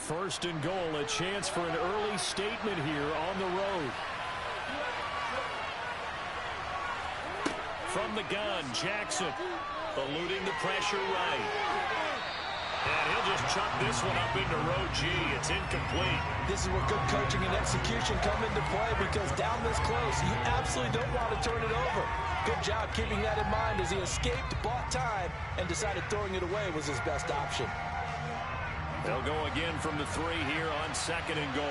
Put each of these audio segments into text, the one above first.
First and goal, a chance for an early statement here on the road. From the gun, Jackson eluding the pressure right. And he'll just chuck this one up into row G. It's incomplete. This is where good coaching and execution come into play, because down this close, you absolutely don't want to turn it over. Good job keeping that in mind as he escaped, bought time, and decided throwing it away was his best option. They'll go again from the 3 here on second and goal.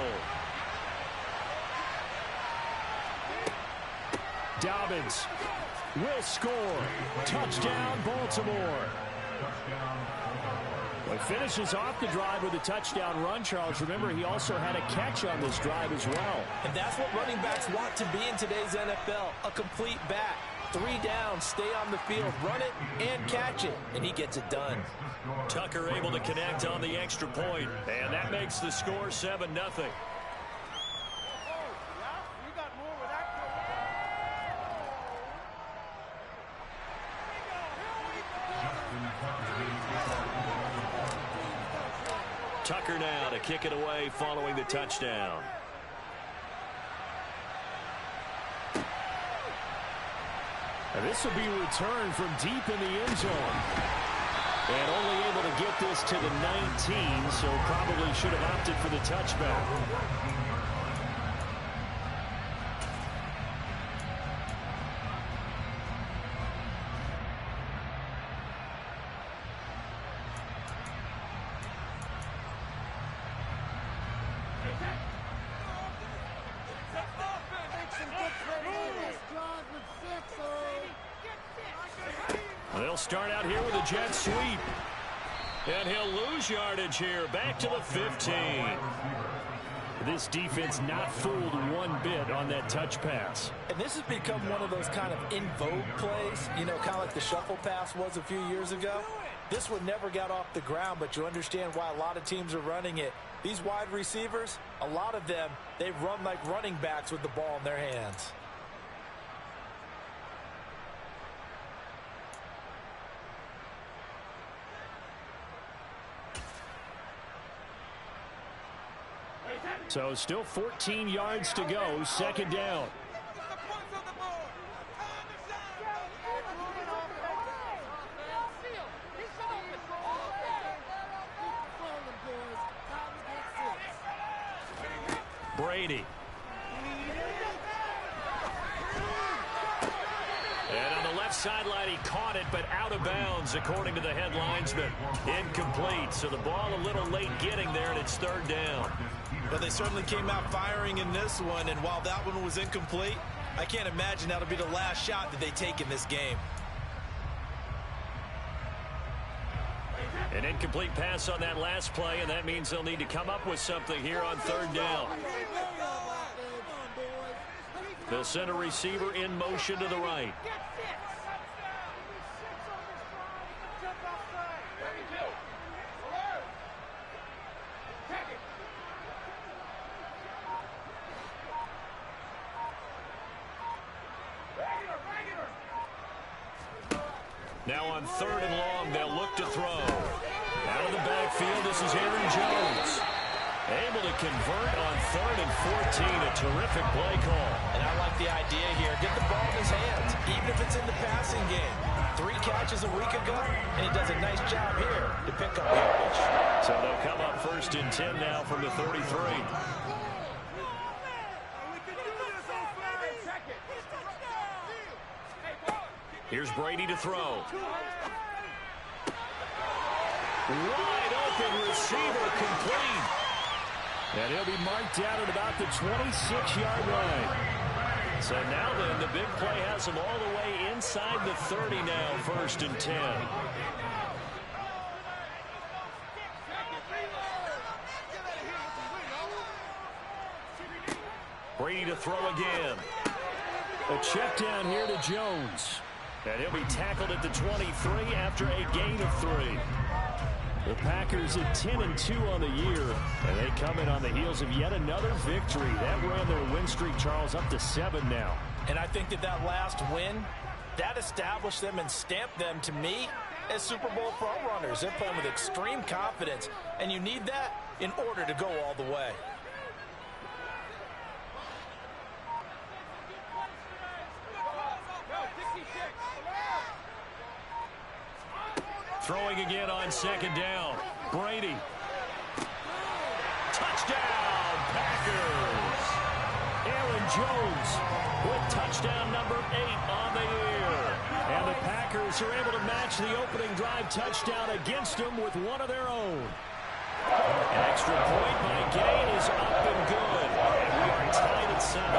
Dobbins will score. Touchdown, Baltimore. Well, he finishes off the drive with a touchdown run, Charles. Remember, he also had a catch on this drive as well. And that's what running backs want to be in today's NFL, a complete back. 3 down, stay on the field, run it, and catch it, and he gets it done. Tucker able to connect on the extra point, and that makes the score 7-0. Tucker now to kick it away following the touchdown. And this will be returned from deep in the end zone. And only able to get this to the 19, so probably should have opted for the touchback. They'll start out here with a jet sweep. And he'll lose yardage here. Back to the 15. This defense not fooled one bit on that touch pass. And this has become one of those kind of in vogue plays, you know, kind of like the shuffle pass was a few years ago. This one never got off the ground, but you understand why a lot of teams are running it. These wide receivers, a lot of them, they run like running backs with the ball in their hands. So still 14 yards to go, second down. Brady. And on the left sideline, he caught it, but out of bounds, according to the head linesman. Incomplete, so the ball a little late getting there, and it's third down. Well, they certainly came out firing in this one, and while that one was incomplete, I can't imagine that'll be the last shot that they take in this game. An incomplete pass on that last play, and that means they'll need to come up with something here on third down. They'll send a receiver in motion to the right. Now on third and long, they'll look to throw. Out of the backfield, this is Aaron Jones. Able to convert on third and 14. A terrific play call. And I like the idea here. Get the ball in his hands, even if it's in the passing game. 3 catches a week ago, and he does a nice job here to pick up yardage. So they'll come up first and 10 now from the 33. Here's Brady to throw. Wide open receiver, complete. And he'll be marked down at about the 26-yard line. So now then, the big play has him all the way inside the 30 now, first and 10. Brady to throw again. A check down here to Jones. And he'll be tackled at the 23 after a gain of 3. The Packers at 10-2 on the year, and they come in on the heels of yet another victory. That ran their win streak, Charles, up to 7 now. And I think that last win, that established them and stamped them, to me, as Super Bowl frontrunners. They're playing with extreme confidence, and you need that in order to go all the way. Throwing again on second down. Brady. Touchdown, Packers. Aaron Jones with touchdown number 8 on the year. And the Packers are able to match the opening drive touchdown against them with one of their own. An extra point by Gain is up and good. And we are tied at 7.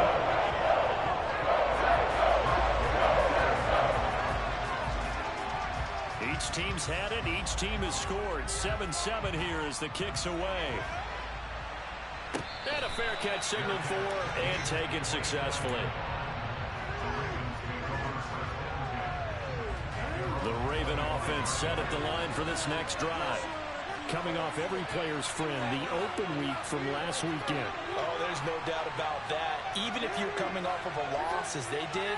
Each team's had it. Each team has scored. 7-7 here as the kick's away. And a fair catch signaled for and taken successfully. The Raven offense set at the line for this next drive. Coming off every player's friend, the open week from last weekend. Oh, there's no doubt about that. Even if you're coming off of a loss as they did,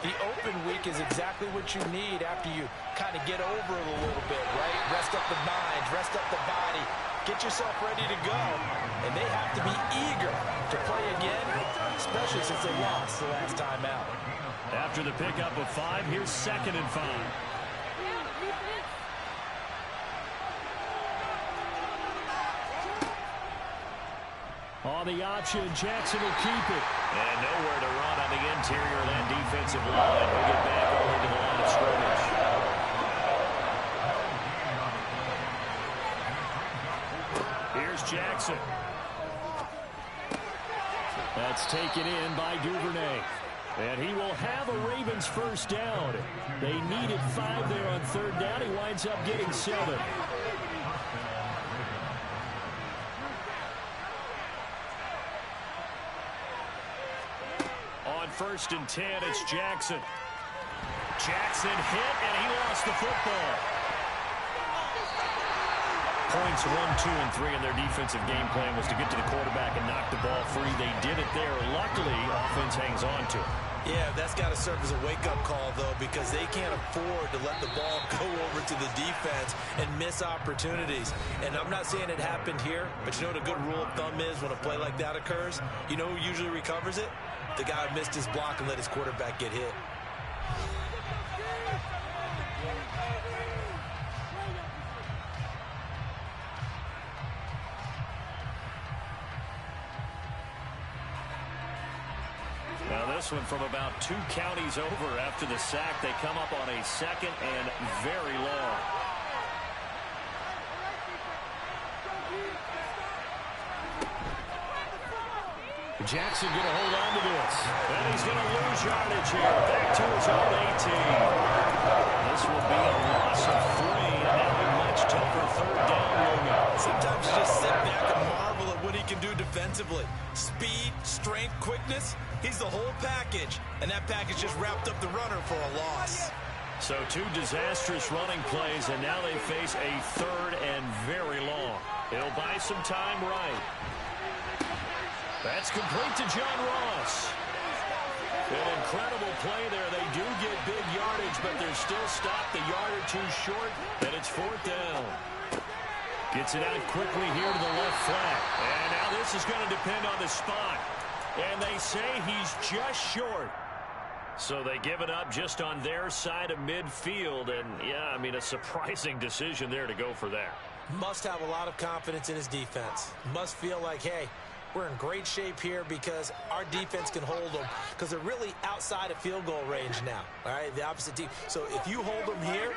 the open week is exactly what you need after you kind of get over it a little bit, right? Rest up the mind, rest up the body, get yourself ready to go. And they have to be eager to play again, especially since they lost the last time out. After the pickup of 5, here's 2nd and 5. On the option, Jackson will keep it. And nowhere to run on the interior of that defensive line. He'll get back over to the line of scrimmage. Here's Jackson. That's taken in by Duvernay. And he will have a Ravens first down. They needed 5 there on 3rd down. He winds up getting 7. On 1st and 10, it's Jackson. Jackson hit, and he lost the football. Points 1, 2, and 3 in their defensive game plan was to get to the quarterback and knock the ball free. They did it there. Luckily, offense hangs on to it. Yeah, that's got to serve as a wake-up call, though, because they can't afford to let the ball go over to the defense and miss opportunities. And I'm not saying it happened here, but you know what a good rule of thumb is when a play like that occurs? You know who usually recovers it? The guy who missed his block and let his quarterback get hit. Now this one from about 2 counties over after the sack. They come up on a 2nd and very long. Jackson going to hold on to this. And he's going to lose yardage here. Back to his own 18. This will be a loss of 3. And now a much tougher 3rd down looming. Sometimes you just sit back and marvel at what he can do defensively. Speed, strength, quickness. He's the whole package. And that package just wrapped up the runner for a loss. So 2 disastrous running plays, and now they face a 3rd and very long. It'll buy some time right. That's complete to John Ross. An incredible play there. They do get big yardage, but they're still stopped a yard or 2 short, and it's 4th down. Gets it out quickly here to the left flat. And now this is going to depend on the spot. And they say he's just short. So they give it up just on their side of midfield. And, yeah, I mean, a surprising decision there to go for that. Must have a lot of confidence in his defense. Must feel like, hey, we're in great shape here because our defense can hold them because they're really outside of field goal range now, all right, the opposite team. So if you hold them here,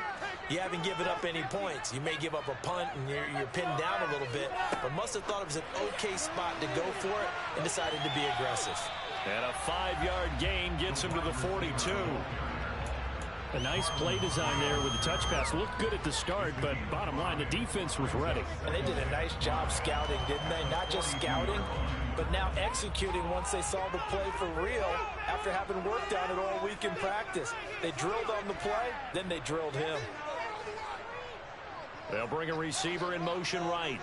you haven't given up any points. You may give up a punt and you're pinned down a little bit, but must have thought it was an okay spot to go for it and decided to be aggressive. And a 5-yard gain gets him to the 42. A nice play design there with the touch pass. Looked good at the start, but bottom line, the defense was ready. And they did a nice job scouting, didn't they? Not just scouting, but now executing once they saw the play for real after having worked on it all week in practice. They drilled on the play, then they drilled him. They'll bring a receiver in motion right.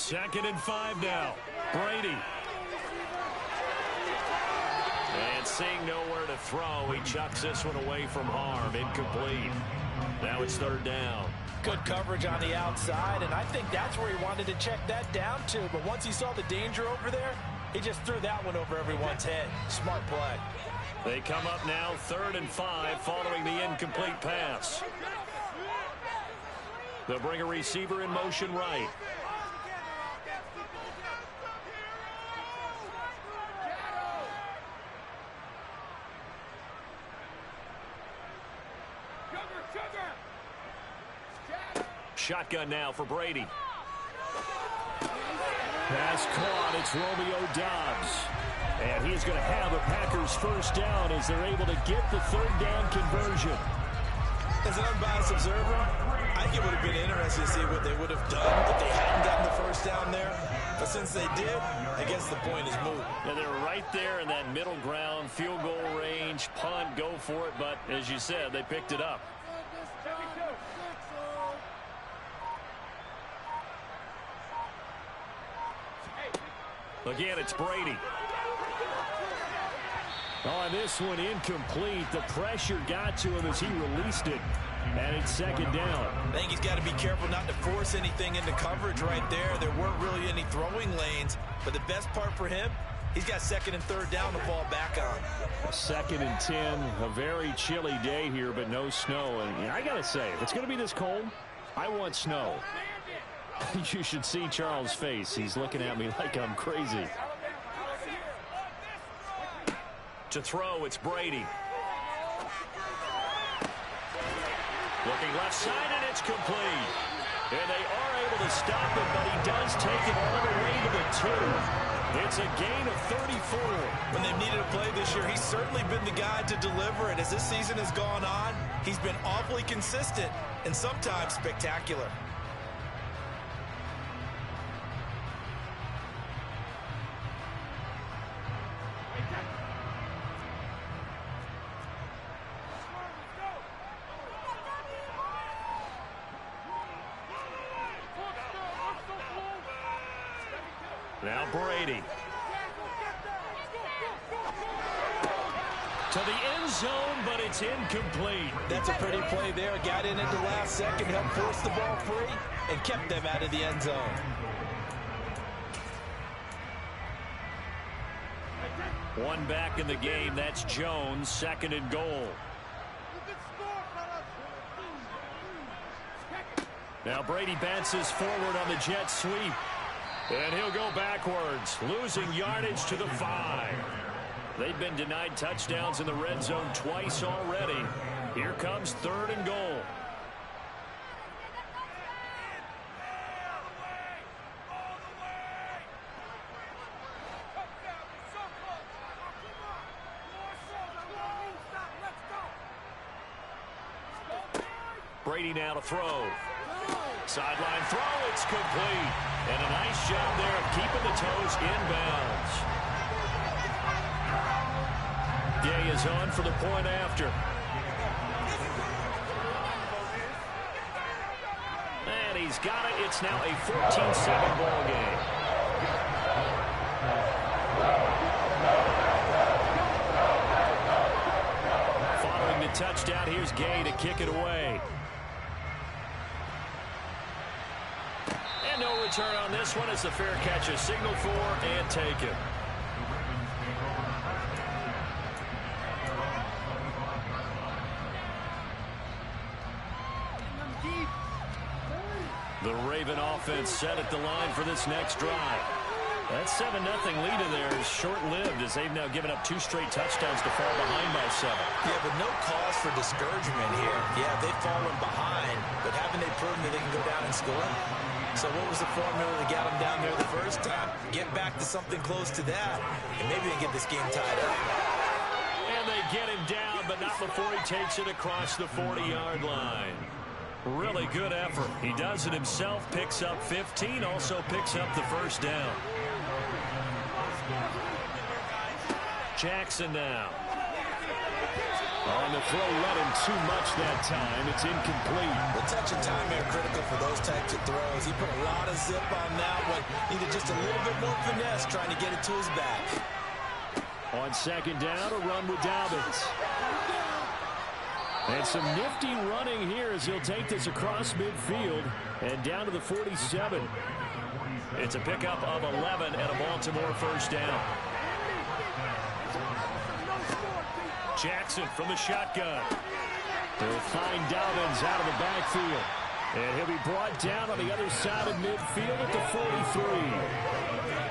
2nd and 5 now. Brady. And seeing nowhere to throw, he chucks this one away from harm. Incomplete. Now it's 3rd down. Good coverage on the outside, and I think that's where he wanted to check that down to. But once he saw the danger over there, he just threw that one over everyone's head. Smart play. They come up now 3rd and 5 following the incomplete pass. They'll bring a receiver in motion right. Shotgun now for Brady. Pass caught. It's Romeo Doubs. And he's going to have a Packers 1st down as they're able to get the 3rd down conversion. As an unbiased observer, I think it would have been interesting to see what they would have done if they hadn't gotten the 1st down there. But since they did, I guess the point is moot. And they're right there in that middle ground, field goal range, punt, go for it. But as you said, they picked it up. Again, it's Brady. On this one, incomplete. The pressure got to him as he released it. And it's 2nd down. I think he's got to be careful not to force anything into coverage right there. There weren't really any throwing lanes. But the best part for him, he's got 2nd and 3rd down to fall back on. 2nd and 10. A very chilly day here, but no snow. And I got to say, if it's going to be this cold, I want snow. You should see Charles' face. He's looking at me like I'm crazy. To throw, it's Brady. Looking left side, and it's complete. And they are able to stop it, but he does take it all the way to the 2. It's a gain of 34. When they've needed a play this year, he's certainly been the guy to deliver it. As this season has gone on, he's been awfully consistent and sometimes spectacular. Now Brady. To the end zone, but it's incomplete. That's a pretty play there. Got in at the last second, helped force the ball free, and kept them out of the end zone. One back in the game. That's Jones. 2nd and goal. Now Brady bounces forward on the jet sweep. And he'll go backwards, losing yardage to the 5. They've been denied touchdowns in the red zone twice already. Here comes 3rd and goal. Brady now to throw. Sideline throw, it's complete. And a nice job there of keeping the toes inbounds. Day is on for the point after. And he's got it. It's now a 14-7 ball game. Following the touchdown, here's Gay to kick it away. No return on this one as the fair catch is signaled for and taken. The Raven offense set at the line for this next drive. That 7-0 lead in there is short-lived as they've now given up 2 straight touchdowns to fall behind by 7. Yeah, but no cause for discouragement here. Yeah, they've fallen behind, but haven't they proven that they can go down and score? So what was the formula that got them down there the first time? Get back to something close to that, and maybe they get this game tied up. And they get him down, but not before he takes it across the 40-yard line. Really good effort. He does it himself, picks up 15, also picks up the 1st down. Jackson now. On the throw, led him too much that time. It's incomplete. The touch and time are critical for those types of throws. He put a lot of zip on that one. Needed just a little bit more finesse trying to get it to his back. On second down, a run with Dobbins. And some nifty running here as he'll take this across midfield and down to the 47. It's a pickup of 11 and a Baltimore first down. Jackson from the shotgun. They'll find Dobbins out of the backfield. And he'll be brought down on the other side of midfield at the 43.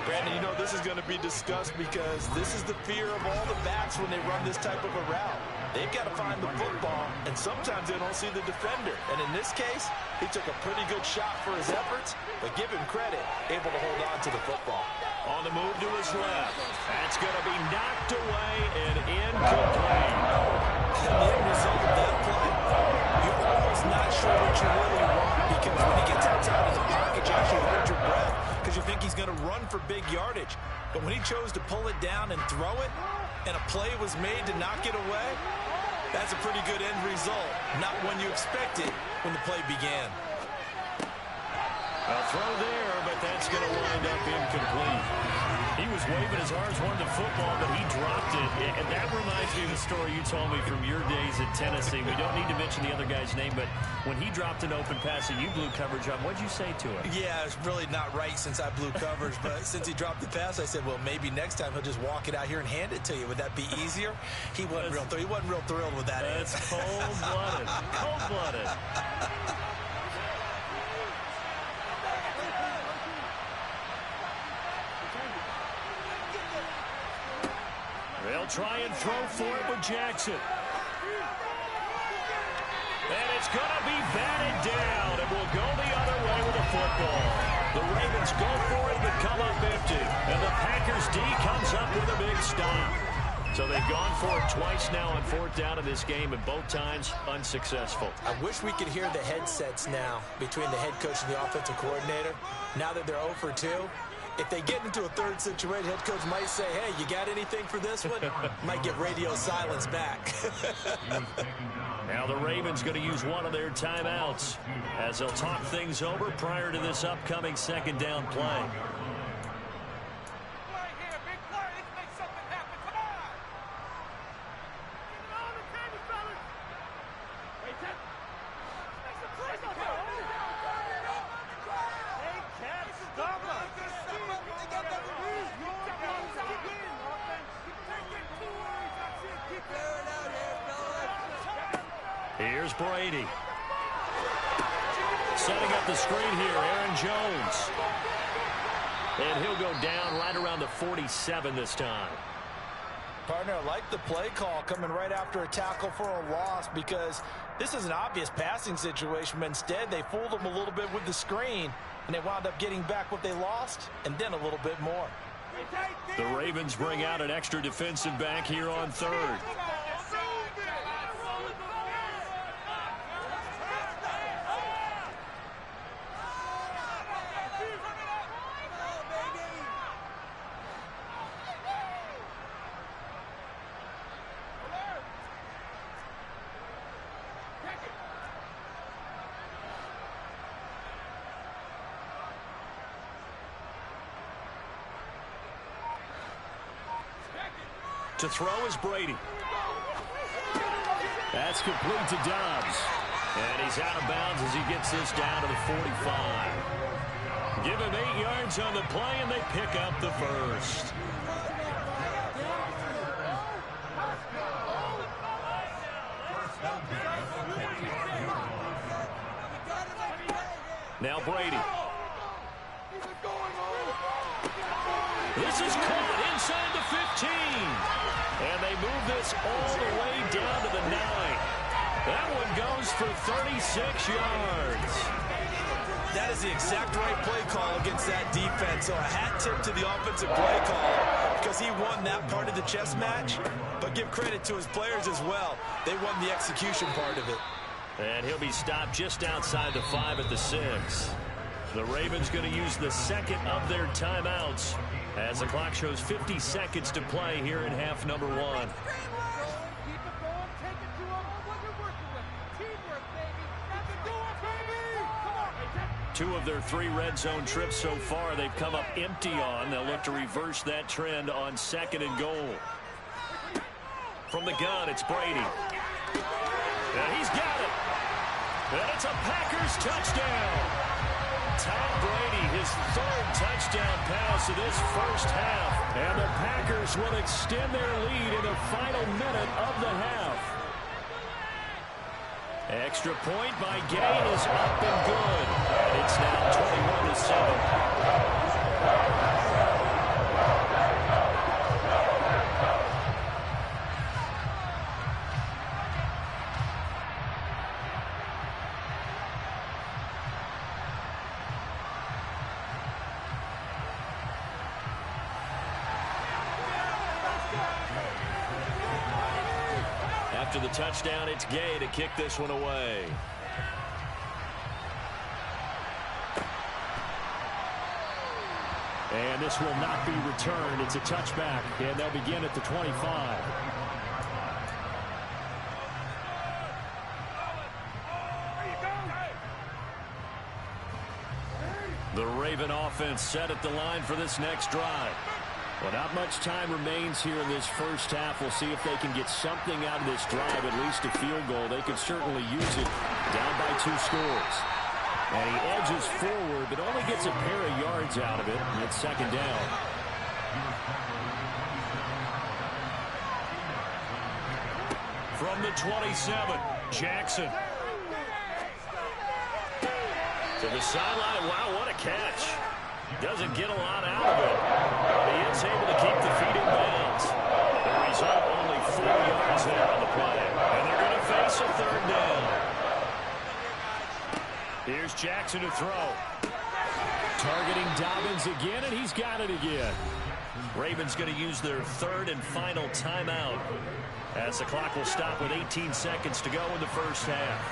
Brandon, you know this is going to be discussed because this is the fear of all the backs when they run this type of a route. They've got to find the football, and sometimes they don't see the defender. And in this case, he took a pretty good shot for his efforts, but give him credit, able to hold on to the football. On the move to his left. That's going to be knocked away and incomplete. And the end result of that play, you're almost not sure what you really want because when he gets outside of the pocket, you actually hold your breath because you think he's going to run for big yardage. But when he chose to pull it down and throw it, and a play was made to knock it away, that's a pretty good end result. Not one you expected when the play began. A throw there, but that's going to wind up incomplete. He was waving his arms, wanted the football, but he dropped it. And that reminds me of the story you told me from your days at Tennessee. We don't need to mention the other guy's name, but when he dropped an open pass and you blew coverage on, what'd you say to him? Yeah, it's really not right since I blew coverage, but since he dropped the pass, I said, well, maybe next time he'll just walk it out here and hand it to you. Would that be easier? He wasn't real thrilled with that. That's cold-blooded. Cold-blooded. They'll try and throw for it with Jackson. And it's going to be batted down, and we'll go the other way with the football. The Ravens go for it, but come up empty. And the Packers D comes up with a big stop. So they've gone for it twice now on fourth down in this game, and both times unsuccessful. I wish we could hear the headsets now between the head coach and the offensive coordinator. Now that they're 0 for 2. If they get into a third situation, head coach might say, hey, you got anything for this one? Might get radio silence back. Now the Ravens going to use one of their timeouts as they'll talk things over prior to this upcoming second down play. Here's Brady. Setting up the screen here, Aaron Jones. And he'll go down right around the 47 this time. Partner, I like the play call coming right after a tackle for a loss because this is an obvious passing situation, but instead they fooled them a little bit with the screen, and they wound up getting back what they lost and then a little bit more. The Ravens bring out an extra defensive back here on third. To throw is Brady. That's complete to Dobbs. And he's out of bounds as he gets this down to the 45. Give him 8 yards on the play, and they pick up the first. Now Brady. This is caught inside the 15. And they move this all the way down to the 9. That one goes for 36 yards. That is the exact right play call against that defense. So a hat tip to the offensive play call because he won that part of the chess match. But give credit to his players as well. They won the execution part of it. And he'll be stopped just outside the 5 at the 6. The Ravens going to use the second of their timeouts As the clock shows 50 seconds to play here in half number one. Two of their 3 red zone trips so far they've come up empty on. They'll look to reverse that trend on 2nd and goal. From the gun, it's Brady. And he's got it. And it's a Packers touchdown. Tom Brady, his 3rd touchdown pass of this first half. And the Packers will extend their lead in the final minute of the half. Extra point by Gay is up and good. And it's now 21-7. After the touchdown, it's Gay to kick this one away. And this will not be returned. It's a touchback, and they'll begin at the 25. The Raven offense set at the line for this next drive. Well, not much time remains here in this first half. We'll see if they can get something out of this drive, at least a field goal. They could certainly use it, down by 2 scores. And he edges forward, but only gets a pair of yards out of it, and it's 2nd down. From the 27, Jackson. To the sideline. Wow, what a catch. Doesn't get a lot out of it. But he is able to keep the feet in bounds. The result, only 4 yards there on the play. And they're going to face a 3rd down. Here's Jackson to throw. Targeting Dobbins again, and he's got it again. Ravens going to use their 3rd and final timeout as the clock will stop with 18 seconds to go in the first half.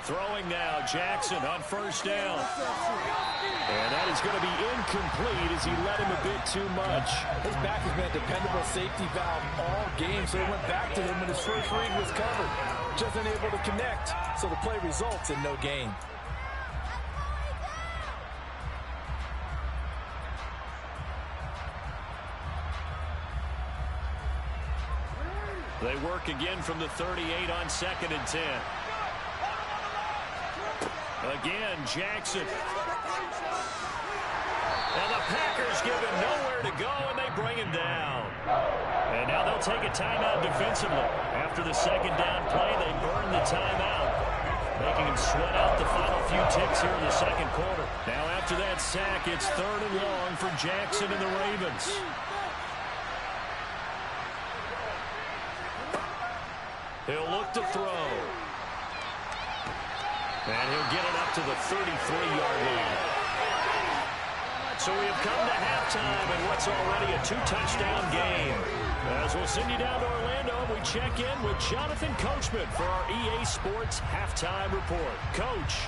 Throwing now, Jackson on 1st down. And that is going to be incomplete as he led him a bit too much. His back has been a dependable safety valve all game, so he went back to him when his first read was covered. Just unable to connect, so the play results in no gain. They work again from the 38 on 2nd and 10. Again, Jackson. And the Packers give him nowhere to go, and they bring him down. And now they'll take a timeout defensively. After the 2nd down play, they burn the timeout, making him sweat out the final few ticks here in the 2nd quarter. Now after that sack, it's 3rd and long for Jackson and the Ravens. He'll look to throw. And he'll get it up to the 33-yard line. So we have come to halftime in what's already a 2-touchdown game. As we'll send you down to Orlando, we check in with Jonathan Coachman for our EA Sports Halftime Report. Coach.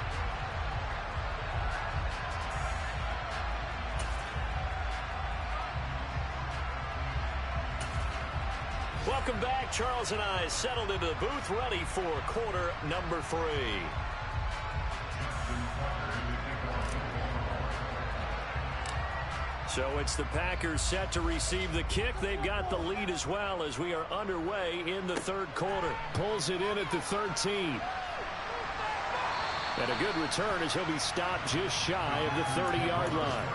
Welcome back. Charles and I settled into the booth, ready for quarter number 3. So it's the Packers set to receive the kick. They've got the lead as well as we are underway in the 3rd quarter. Pulls it in at the 13. And a good return as he'll be stopped just shy of the 30-yard line.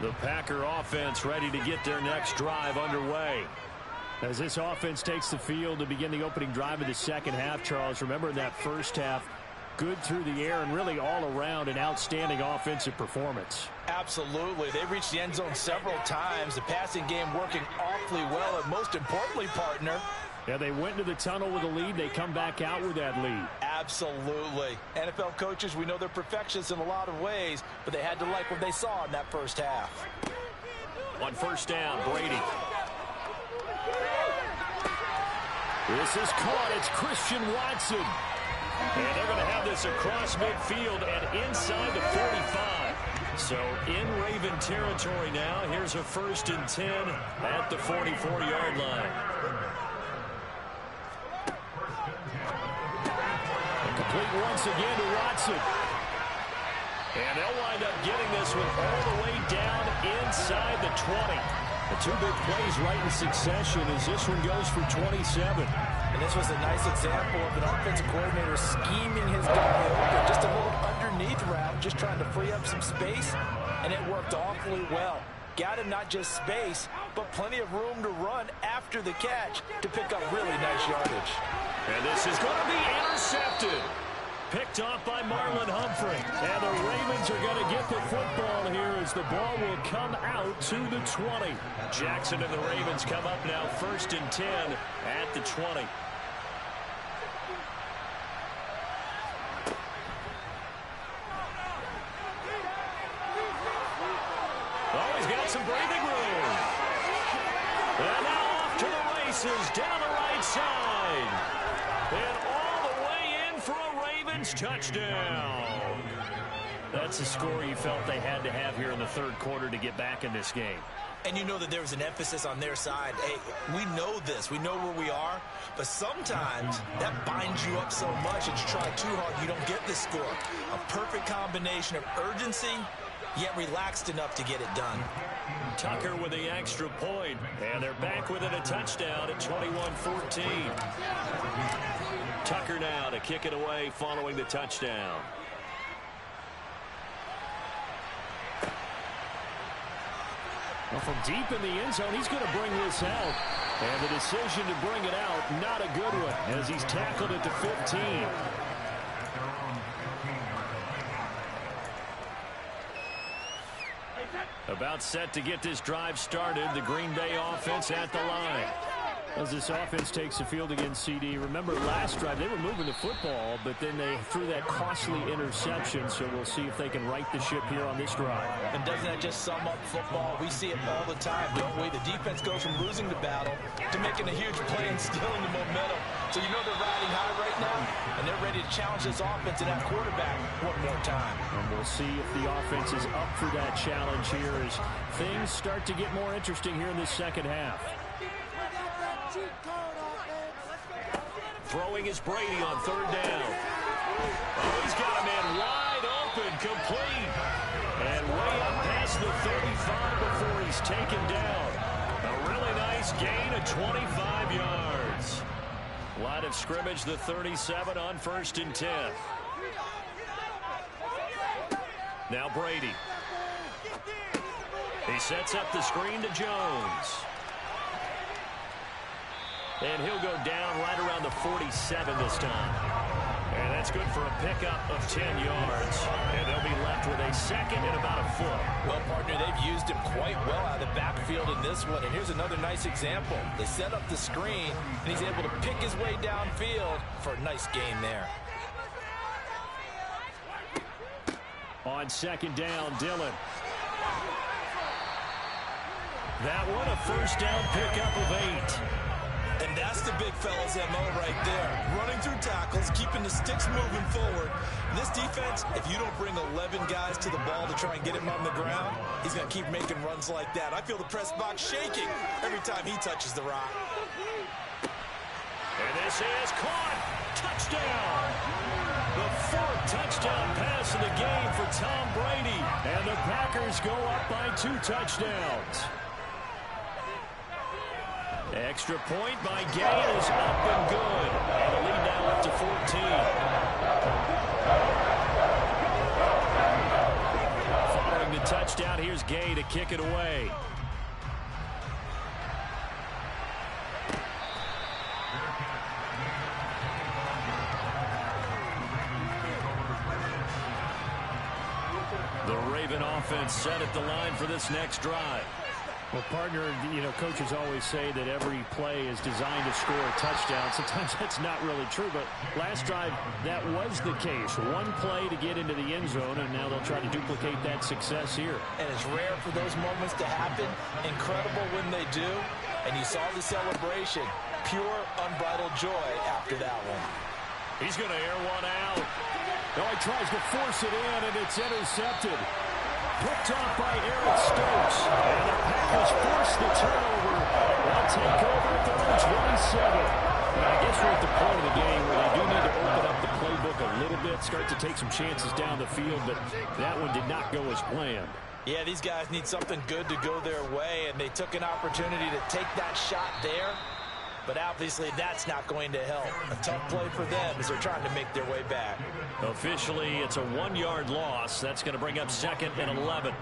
The Packer offense ready to get their next drive underway. As this offense takes the field to begin the opening drive of the 2nd half, Charles, remember in that first half, good through the air and really all around an outstanding offensive performance. Absolutely. They've reached the end zone several times. The passing game working awfully well, and most importantly, partner, yeah, they went into the tunnel with a lead. They come back out with that lead. Absolutely. NFL coaches, we know they're perfectionists in a lot of ways, but they had to like what they saw in that first half. On 1st down, Brady. This is caught. It's Christian Watson. And they're going to have this across midfield and inside the 45. So in Raven territory now. Here's a 1st and 10 at the 44-yard line. And complete once again to Watson. And they'll wind up getting this one all the way down inside the 20. The two big plays right in succession as this one goes for 27. And this was a nice example of an offensive coordinator scheming his guy open. Just a little underneath route, just trying to free up some space, and it worked awfully well. Got him not just space, but plenty of room to run after the catch to pick up really nice yardage. And this is going to be intercepted. Picked off by Marlon Humphrey. And the Ravens are going to get the football here as the ball will come out to the 20. Jackson and the Ravens come up now 1st and 10 at the 20. Oh, he's got some breathing room. And now off to the races down the right side. And all the way in for a Ravens touchdown. That's a score you felt they had to have here in the 3rd quarter to get back in this game. And you know that there was an emphasis on their side. Hey, we know this. We know where we are. But sometimes that binds you up so much that you try too hard, you don't get the score. A perfect combination of urgency, yet relaxed enough to get it done. Tucker with the extra point. And they're back within a touchdown at 21-14. Tucker now to kick it away following the touchdown. Well, from deep in the end zone, he's going to bring this out. And the decision to bring it out, not a good one, as he's tackled at the 15. About set to get this drive started. The Green Bay offense at the line. As this offense takes the field against CD. Remember last drive they were moving the football, but then they threw that costly interception. So we'll see if they can right the ship here on this drive. And doesn't that just sum up football? We see it all the time, don't we? The defense goes from losing the battle to making a huge play and stealing the momentum. So you know they're riding high right now, and they're ready to challenge this offense and that quarterback one more time. And we'll see if the offense is up for that challenge here as things start to get more interesting here in this 2nd half. Throwing is Brady on 3rd down. Oh, he's got a man wide open, complete. And way up past the 35 before he's taken down. A really nice gain of 25 yards. Line of scrimmage, the 37 on 1st and 10. Now Brady. He sets up the screen to Jones. And he'll go down right around the 47 this time. And that's good for a pickup of 10 yards. And they'll be left with a 2nd and about a foot. Well, partner, they've used him quite well out of the backfield in this one. And here's another nice example. They set up the screen, and he's able to pick his way downfield for a nice gain there. On 2nd down, Dillon. That one a 1st down pickup of 8. And that's the big fella's MO right there. Running through tackles, keeping the sticks moving forward. And this defense, if you don't bring 11 guys to the ball to try and get him on the ground, he's going to keep making runs like that. I feel the press box shaking every time he touches the rock. And this is caught. Touchdown. The 4th touchdown pass of the game for Tom Brady. And the Packers go up by 2 touchdowns. Extra point by Gay is up and good. And the lead now up to 14. Following the touchdown, here's Gay to kick it away. The Raven offense set at the line for this next drive. Well, partner, you know, coaches always say that every play is designed to score a touchdown. Sometimes that's not really true, but last drive, that was the case. One play to get into the end zone, and now they'll try to duplicate that success here. And it's rare for those moments to happen. Incredible when they do. And you saw the celebration. Pure, unbridled joy after that one. He's going to air one out. No, he tries to force it in, and it's intercepted. Picked off by Eric Stokes. And the Packers force the turnover. They'll take over at their own 27. I guess we're at the point of the game where they do need to open up the playbook a little bit, start to take some chances down the field, but that one did not go as planned. Yeah, these guys need something good to go their way, and they took an opportunity to take that shot there, but obviously that's not going to help. A tough play for them as they're trying to make their way back. Officially, it's a 1-yard loss. That's going to bring up 2nd and 11.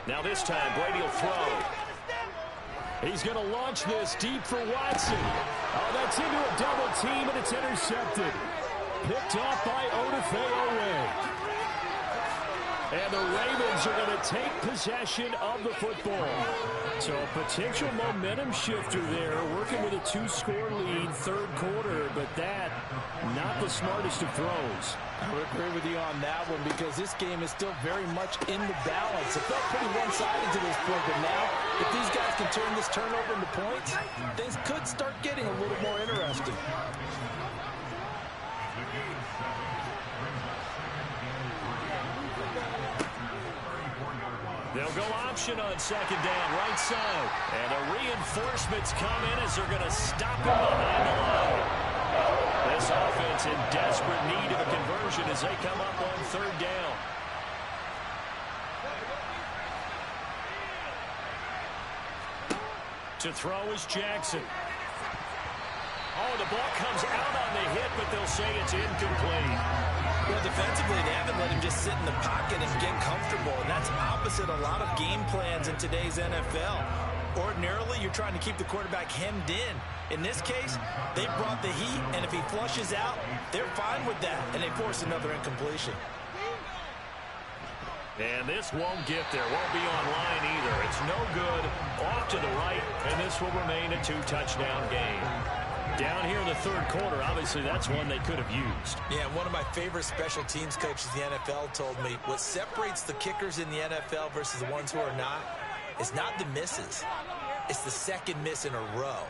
Now this time, Brady will throw. He's going to launch this deep for Watson. Oh, that's into a double team, and it's intercepted. Picked off by Odafe. And the Ravens are going to take possession of the football. So a potential momentum shifter there, working with a 2-score lead, 3rd quarter, but that, not the smartest of throws. I would agree with you on that one because this game is still very much in the balance. It felt pretty one-sided to this point, but now if these guys can turn this turnover into points, things could start getting a little more interesting. They'll go option on 2nd down, right side. And the reinforcements come in as they're going to stop him behind the line. This offense in desperate need of a conversion as they come up on 3rd down. To throw is Jackson. Oh, the ball comes out on the hit, but they'll say it's incomplete. Well, defensively, they haven't let him just sit in the pocket and get comfortable, and that's opposite a lot of game plans in today's NFL. Ordinarily, you're trying to keep the quarterback hemmed in. In this case, they brought the heat, and if he flushes out, they're fine with that, and they force another incompletion. And this won't get there, won't be online either. It's no good, off to the right, and this will remain a 2-touchdown game. Down here in the 3rd quarter, obviously that's one they could have used. Yeah, one of my favorite special teams coaches in the NFL told me what separates the kickers in the NFL versus the ones who are not is not the misses. It's the 2nd miss in a row.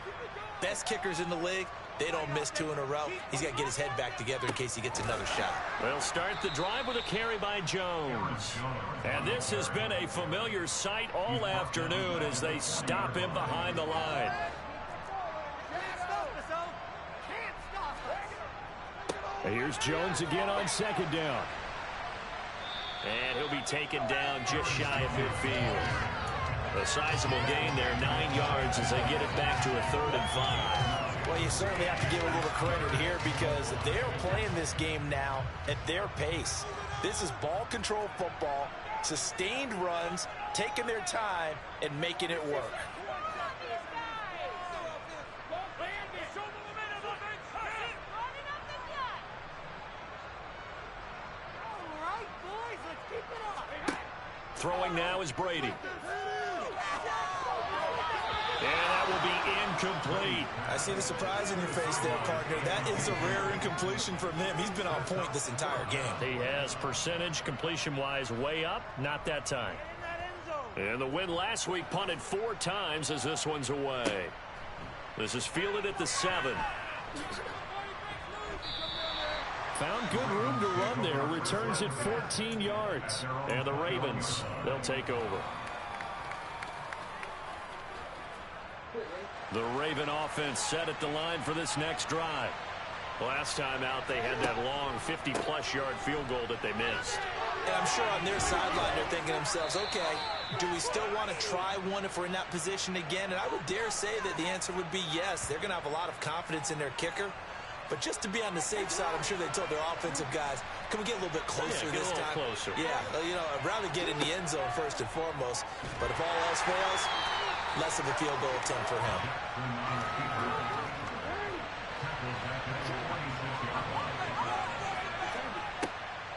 Best kickers in the league, they don't miss 2 in a row. He's got to get his head back together in case he gets another shot. They'll start the drive with a carry by Jones. And this has been a familiar sight all afternoon as they stop him behind the line. Here's Jones again on 2nd down. And he'll be taken down just shy of midfield. A sizable gain there, 9 yards as they get it back to a 3rd and 5. Well, you certainly have to give a little credit here because they're playing this game now at their pace. This is ball control football, sustained runs, taking their time, and making it work. Throwing now is Brady. And that will be incomplete. I see the surprise in your face there, partner. That is a rare incompletion from him. He's been on point this entire game. He has percentage completion-wise way up, not that time. And the win last week punted 4 times as this one's away. This is fielded at the 7. Found good room to run there. Returns at 14 yards. And the Ravens, they'll take over. The Raven offense set at the line for this next drive. Last time out, they had that long 50-plus yard field goal that they missed. And I'm sure on their sideline, they're thinking to themselves, okay, do we still want to try one if we're in that position again? And I would dare say that the answer would be yes. They're going to have a lot of confidence in their kicker. But just to be on the safe side, I'm sure they told their offensive guys, can we get a little bit closer this time? Closer. Yeah, you know, I'd rather get in the end zone first and foremost. But if all else fails, less of a field goal attempt for him.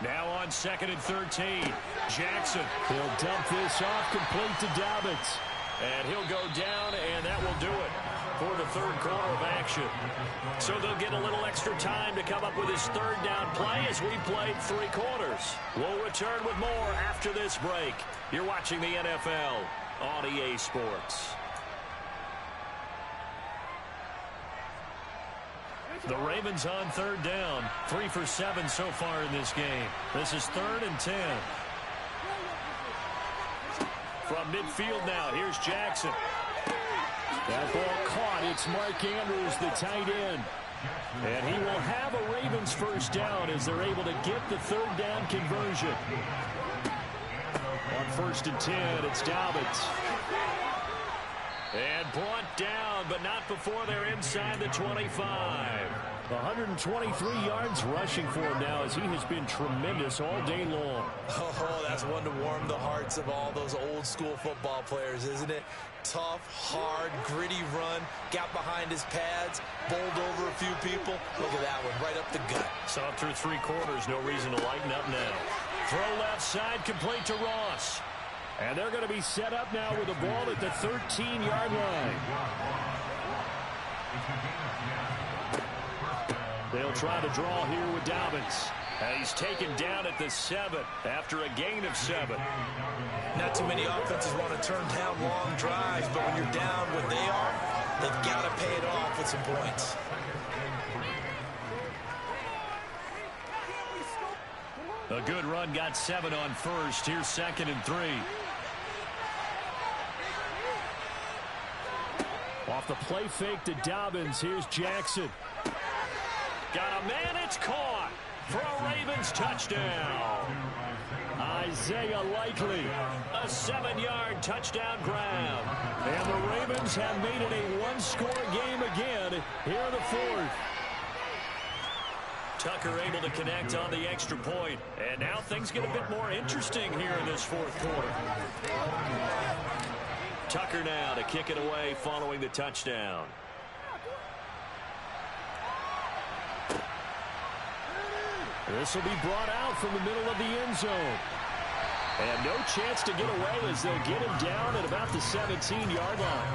Now on 2nd and 13. Jackson. He'll dump this off complete to Dobbins. And he'll go down, and that will do it for the third quarter of action. So they'll get a little extra time to come up with his third down play as we played 3 quarters. We'll return with more after this break. You're watching the NFL on EA Sports. The Ravens on 3rd down. 3 for 7 so far in this game. This is 3rd and 10. From midfield now, here's Jackson. That ball caught. It's Mark Andrews, the tight end. And he will have a Ravens first down as they're able to get the 3rd down conversion. On 1st and 10, it's Dobbins. And brought down, but not before they're inside the 25. 123 yards rushing for him now as he has been tremendous all day long. Oh, that's one to warm the hearts of all those old school football players, isn't it? Tough, hard, gritty run, got behind his pads, bowled over a few people. Look at that one, right up the gut. Saw through 3 quarters, no reason to lighten up now. Throw left side, complete to Ross. And they're going to be set up now with the ball at the 13-yard line. They'll try to draw here with Dobbins. And he's taken down at the 7 after a gain of 7. Not too many offenses want to turn down long drives, but when you're down what they are, they've got to pay it off with some points. A good run, got 7 on 1st. Here's 2nd and 3. Off the play fake to Dobbins. Here's Jackson. Got a man, it's caught for a Ravens touchdown. Isaiah Likely, a 7-yard touchdown grab. And the Ravens have made it a 1-score game again here in the 4th. Tucker able to connect on the extra point. And now things get a bit more interesting here in this 4th quarter. Tucker now to kick it away following the touchdown. This will be brought out from the middle of the end zone. And no chance to get away as they'll get him down at about the 17-yard line.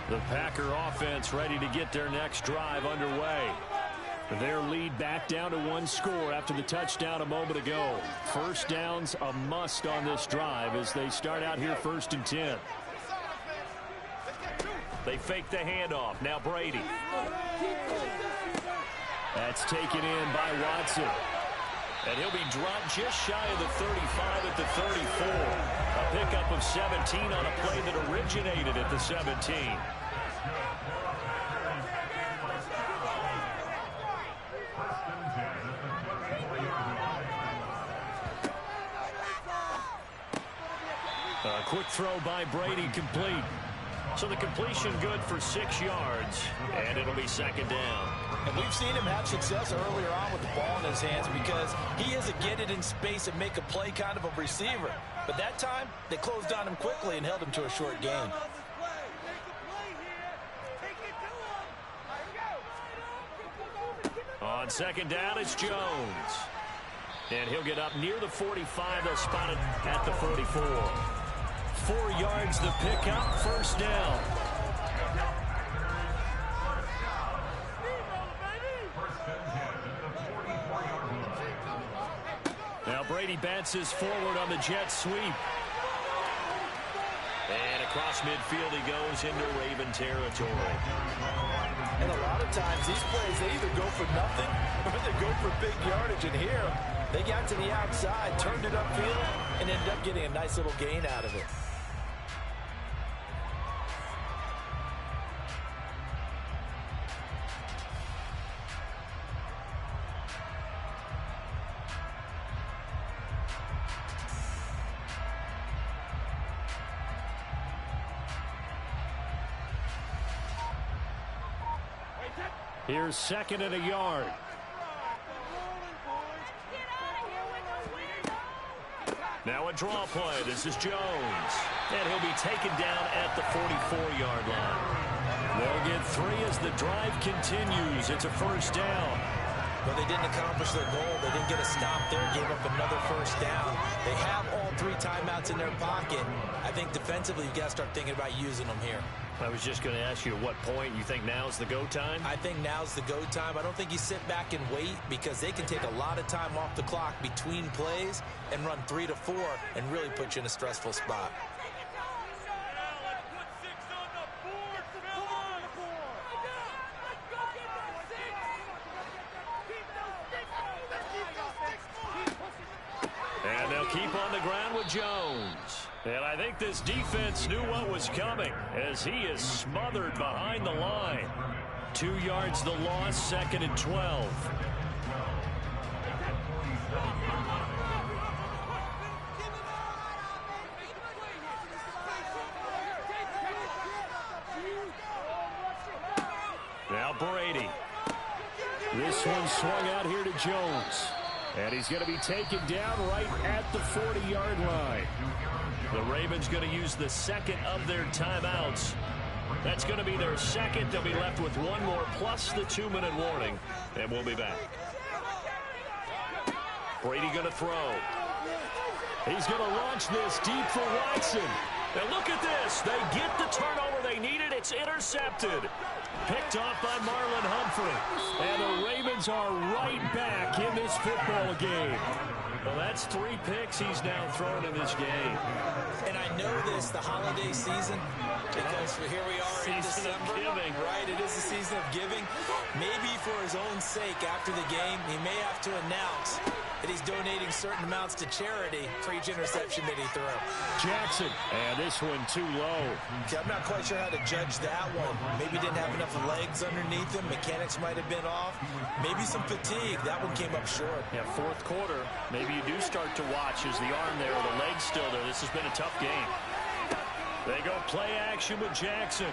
The Packer offense ready to get their next drive underway. Their lead back down to 1 score after the touchdown a moment ago. First down's a must on this drive as they start out here 1st and 10. They fake the handoff. Now Brady. That's taken in by Watson. And he'll be dropped just shy of the 35 at the 34. A pickup of 17 on a play that originated at the 17. A quick throw by Brady, complete. So the completion good for 6 yards, and it'll be 2nd down. And we've seen him have success earlier on with the ball in his hands because he is a get it in space and make a play kind of a receiver. But that time, they closed on him quickly and held him to a short gain. On 2nd down, it's Jones. And he'll get up near the 45. They'll spot it at the 44. 4 yards to pick up, 1st down. Now Brady bounces forward on the jet sweep. And across midfield he goes into Raven territory. And a lot of times these plays, they either go for nothing or they go for big yardage. And here, they got to the outside, turned it upfield, and ended up getting a nice little gain out of it. Here's 2nd and a yard. Now a draw play. This is Jones. And he'll be taken down at the 44-yard line. They'll get 3 as the drive continues. It's a first down. But they didn't accomplish their goal. They didn't get a stop there, gave up another first down. They have all 3 timeouts in their pocket. I think defensively you got to start thinking about using them here. I was just going to ask you at what point you think now's the go time? I think now's the go time. I don't think you sit back and wait because they can take a lot of time off the clock between plays and run 3 to 4 and really put you in a stressful spot. And they'll keep on the ground with Jones. And I think this defense knew what was coming as he is smothered behind the line. 2 yards the loss, 2nd and 12. Now Brady. This one swung out here to Jones. And he's going to be taken down right at the 40-yard line. The Ravens going to use the 2nd of their timeouts. That's going to be their 2nd. They'll be left with 1 more plus the 2-minute warning. And we'll be back. Brady going to throw. He's going to launch this deep for Watson. And look at this. They get the turnover they needed. It's intercepted. Picked off by Marlon Humphrey. And the Ravens are right back in this football game. Well, that's 3 picks he's now thrown in this game. And I know this, the holiday season, because here we are in December. Giving. Right, it is the season of giving. Maybe for his own sake after the game, he may have to announce that he's donating certain amounts to charity for each interception that he threw. Jackson, and this one too low. Okay, I'm not quite sure how to judge that one. Maybe didn't have enough legs underneath him. Mechanics might have been off. Maybe some fatigue. That one came up short. Yeah, 4th quarter. Maybe you do start to watch as the arm there or the leg's still there. This has been a tough game. They go play action with Jackson.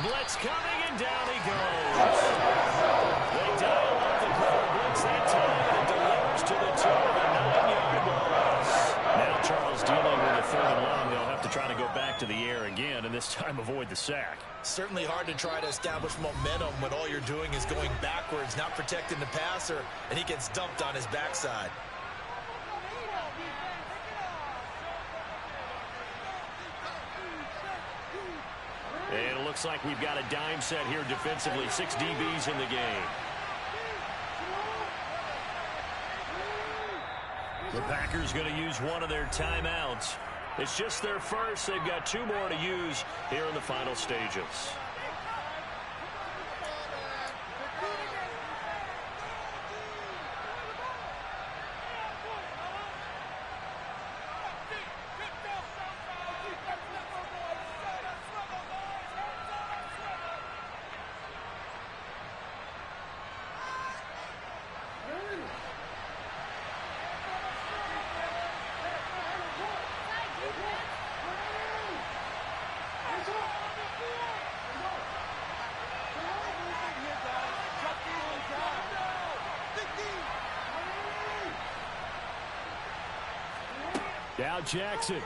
Blitz coming, and down he goes. They dial up the cover blitz that time, and it delivers to the 2 of a 9-yard loss. Now Charles dealing with a 3rd and long. They'll have to try to go back to the air again, and this time avoid the sack. Certainly hard to try to establish momentum when all you're doing is going backwards, not protecting the passer, and he gets dumped on his backside. And it looks like we've got a dime set here defensively. 6 DBs in the game. The Packers going to use one of their timeouts. It's just their first. They've got 2 more to use here in the final stages. Now Jackson.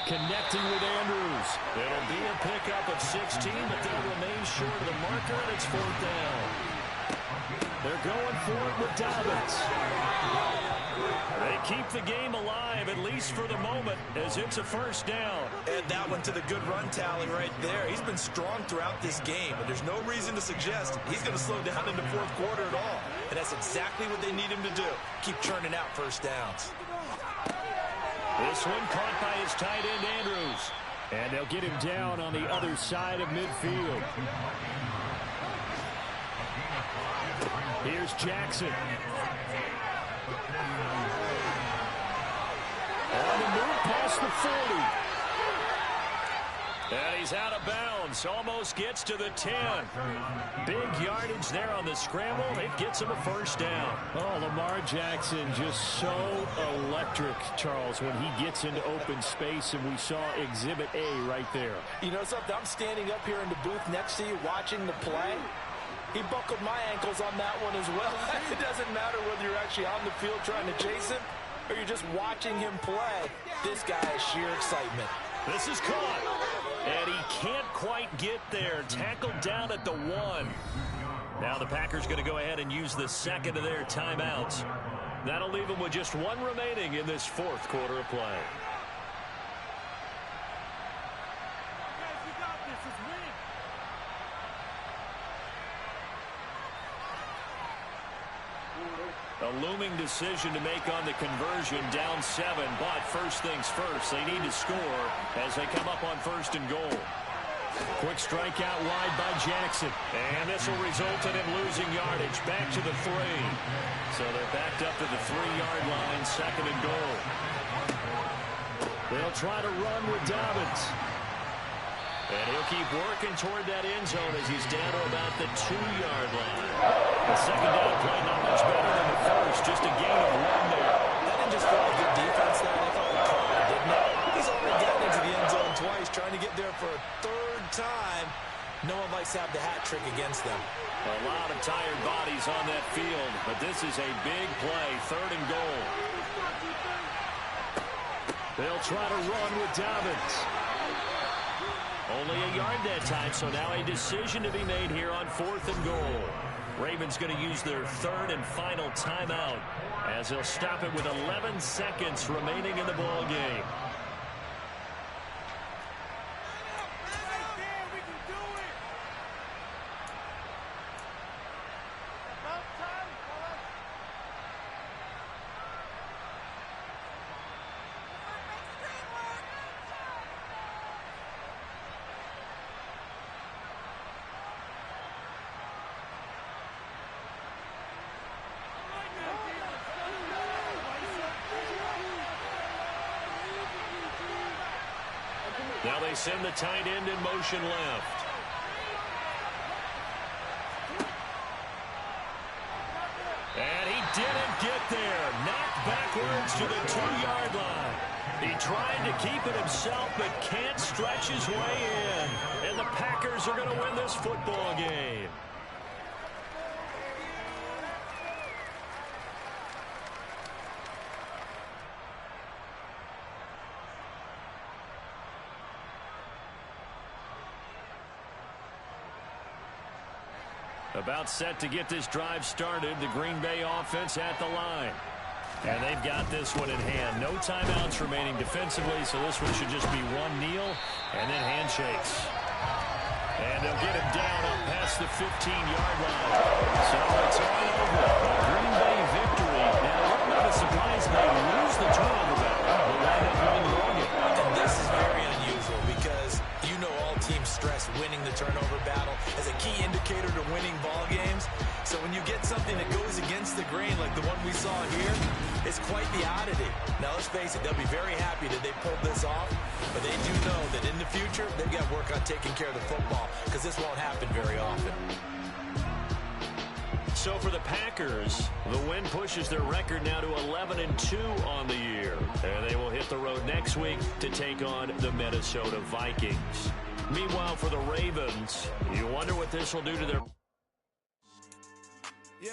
Connecting with Andrews. It'll be a pickup of 16, but they'll remain short of the marker, and it's 4th down. They're going for it with Dobbins. They keep the game alive, at least for the moment, as it's a first down. Add that one to the good run tally right there. He's been strong throughout this game, and there's no reason to suggest he's going to slow down in the 4th quarter at all. And that's exactly what they need him to do. Keep churning out first downs. This one caught by his tight end, Andrews. And they'll get him down on the other side of midfield. Here's Jackson. On the move past the 40. And he's out of bounds. Almost gets to the 10. Big yardage there on the scramble. It gets him a first down. Oh, Lamar Jackson just so electric, Charles, when he gets into open space, and we saw Exhibit A right there. You know something? I'm standing up here in the booth next to you watching the play. He buckled my ankles on that one as well. It doesn't matter whether you're actually on the field trying to chase him or you're just watching him play. This guy is sheer excitement. This is caught. And he can't quite get there. Tackled down at the 1. Now the Packers going to go ahead and use the second of their timeouts. That'll leave them with just 1 remaining in this fourth quarter of play. A looming decision to make on the conversion, down 7, but first things first, they need to score as they come up on 1st and goal. Quick strike out wide by Jackson, and this will result in him losing yardage. Back to the 3. So they're backed up to the 3-yard line, 2nd and goal. They'll try to run with Dobbins. And he'll keep working toward that end zone as he's down to about the 2-yard line. The second down play not much better than the first, just a gain of 1 there. That didn't just feel like good defense there. They felt like trying, didn't it? He's already gotten into the end zone twice, trying to get there for a 3rd time. No one likes to have the hat trick against them. A lot of tired bodies on that field, but this is a big play, 3rd and goal. They'll try to run with Dobbins. Only a yard that time, so now a decision to be made here on 4th and goal. Ravens going to use their 3rd and final timeout as they'll stop it with 11 seconds remaining in the ball game. Now they send the tight end in motion left. And he didn't get there. Knocked backwards to the 2-yard line. He tried to keep it himself but can't stretch his way in. And the Packers are going to win this football game. About set to get this drive started. The Green Bay offense at the line. And they've got this one in hand. No timeouts remaining defensively, so this one should just be 1 kneel and then handshakes. And they'll get him down up past the 15-yard line. So it's all over. Green Bay victory. Now, a little bit of surprise they lose the turnover battle. They'll wind up winning the ball game. And this is very unusual because you know all teams stress winning the turnover battle as a key indicator to winning ball games. So when you get something that goes against the grain like the one we saw here, it's quite the oddity. Now let's face it, they'll be very happy that they pulled this off, but they do know that in the future they've got to work on taking care of the football because this won't happen very often. So for the Packers, the win pushes their record now to 11-2 on the year. And they will hit the road next week to take on the Minnesota Vikings. Meanwhile, for the Ravens, you wonder what this will do to their... Yeah.